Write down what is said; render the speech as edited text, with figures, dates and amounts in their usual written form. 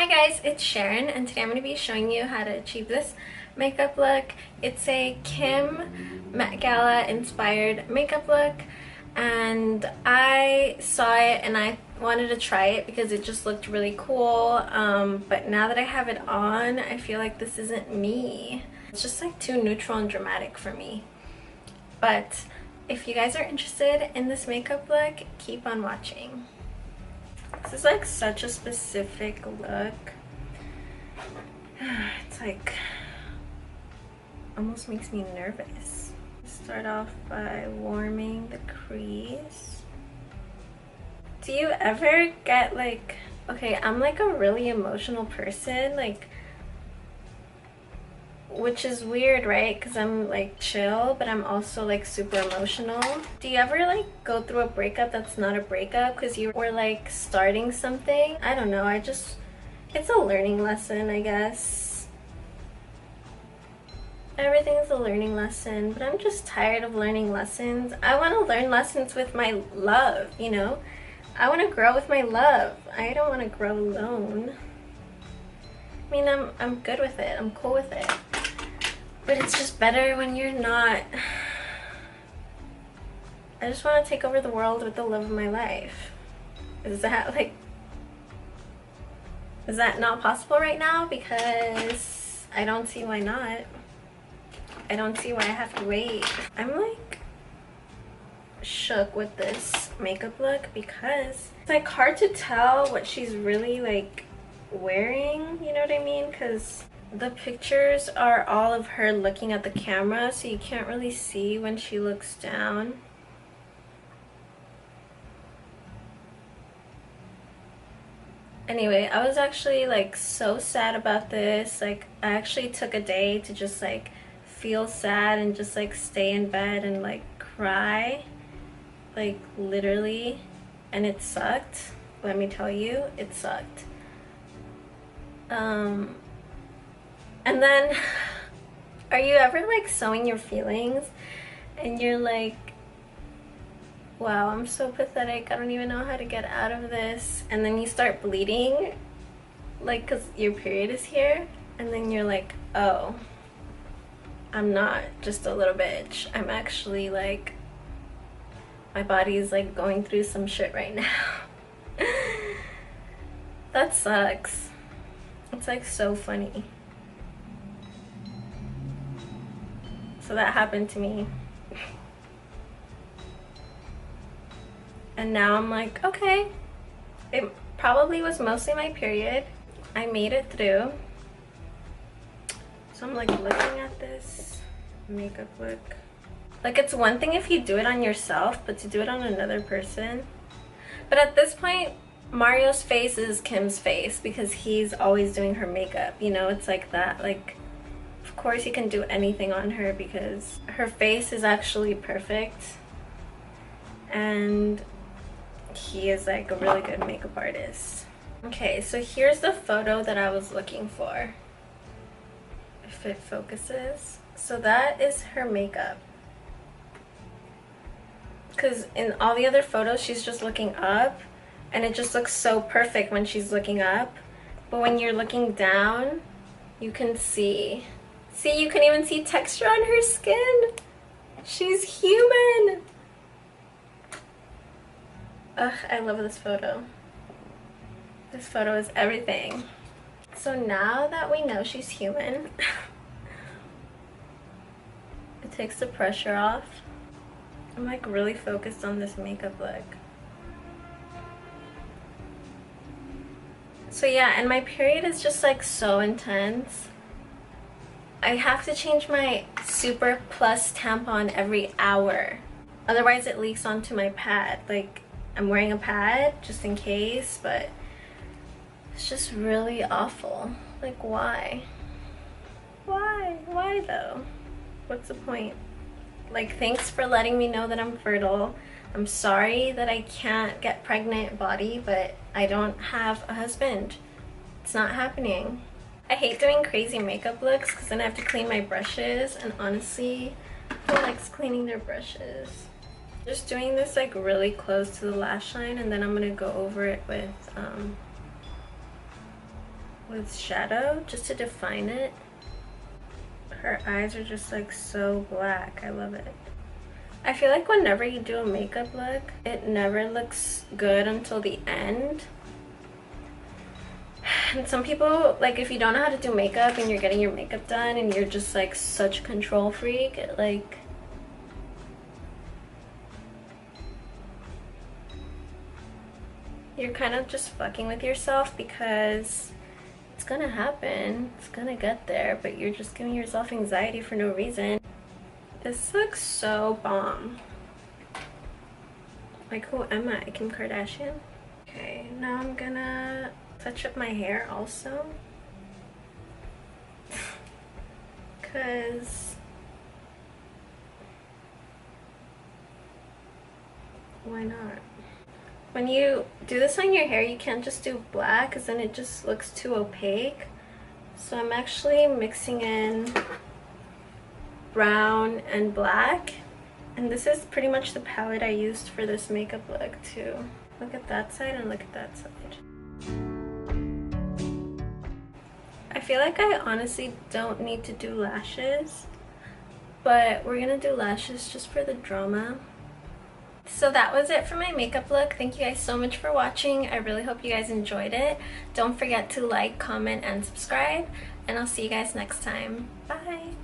Hi guys, it's Sharon and today I'm going to be showing you how to achieve this makeup look. It's a Kim Met Gala inspired makeup look and I saw it and I wanted to try it because it just looked really cool, but now that I have it on I feel like this isn't me. It's just like too neutral and dramatic for me. But if you guys are interested in this makeup look, keep on watching. This is like such a specific look. It's like almost makes me nervous. Start off by warming the crease. Do you ever get like, okay, I'm like a really emotional person, like, which is weird, right? Because I'm like chill, but I'm also like super emotional. Do you ever like go through a breakup that's not a breakup because you were like starting something? I don't know, it's a learning lesson, I guess. Everything's a learning lesson, but I'm just tired of learning lessons. I want to learn lessons with my love, you know? I want to grow with my love. I don't want to grow alone. I mean, I'm good with it. I'm cool with it. But it's just better when you're not. I just want to take over the world with the love of my life. Is that not possible right now? Because I don't see why not. I don't see why I have to wait. I'm like shook with this makeup look because it's like hard to tell what she's really like wearing, you know what I mean? Because the pictures are all of her looking at the camera, so you can't really see when she looks down. Anyway, I was actually like so sad about this. Like, I actually took a day to just like feel sad and just like stay in bed and like cry, like literally, and it sucked. Let me tell you, it sucked. And then, are you ever like sewing your feelings and you're like, wow, I'm so pathetic, I don't even know how to get out of this, and then you start bleeding, like, because your period is here, and then you're like, oh, I'm not just a little bitch, I'm actually like, my body is like going through some shit right now. That sucks. It's like so funny. So that happened to me. And now I'm like, okay, it probably was mostly my period. I made it through. So I'm like looking at this makeup look. Like, it's one thing if you do it on yourself, but to do it on another person. But at this point, Mario's face is Kim's face because he's always doing her makeup, you know? It's like that, like, of course he can do anything on her because her face is actually perfect and he is like a really good makeup artist. Okay, so here's the photo that I was looking for, if it focuses. So that is her makeup, because in all the other photos she's just looking up and it just looks so perfect when she's looking up, but when you're looking down you can see you can even see texture on her skin. She's human. Ugh, I love this photo. This photo is everything. So now that we know she's human, it takes the pressure off. I'm like really focused on this makeup look. So yeah, and my period is just like so intense. I have to change my Super Plus tampon every hour. Otherwise it leaks onto my pad. Like, I'm wearing a pad just in case, but it's just really awful. Like, why? Why? Why though? What's the point? Like, thanks for letting me know that I'm fertile. I'm sorry that I can't get pregnant body, but I don't have a husband. It's not happening. I hate doing crazy makeup looks because then I have to clean my brushes, and honestly, who likes cleaning their brushes? Just doing this like really close to the lash line, and then I'm gonna go over it with with shadow just to define it. Her eyes are just like so black. I love it. I feel like whenever you do a makeup look, it never looks good until the end. And some people, like, if you don't know how to do makeup and you're getting your makeup done and you're just like such a control freak, like, you're kind of just fucking with yourself, because it's gonna happen, it's gonna get there, but you're just giving yourself anxiety for no reason. This looks so bomb. Like, who am I? Kim Kardashian? Okay, now I'm gonna touch up my hair also. Because why not? When you do this on your hair, you can't just do black because then it just looks too opaque. So I'm actually mixing in brown and black. And this is pretty much the palette I used for this makeup look too. Look at that side and look at that side. I feel like I honestly don't need to do lashes, but we're gonna do lashes just for the drama. So that was it for my makeup look. Thank you guys so much for watching. I really hope you guys enjoyed it. Don't forget to like, comment, and subscribe, and I'll see you guys next time. Bye!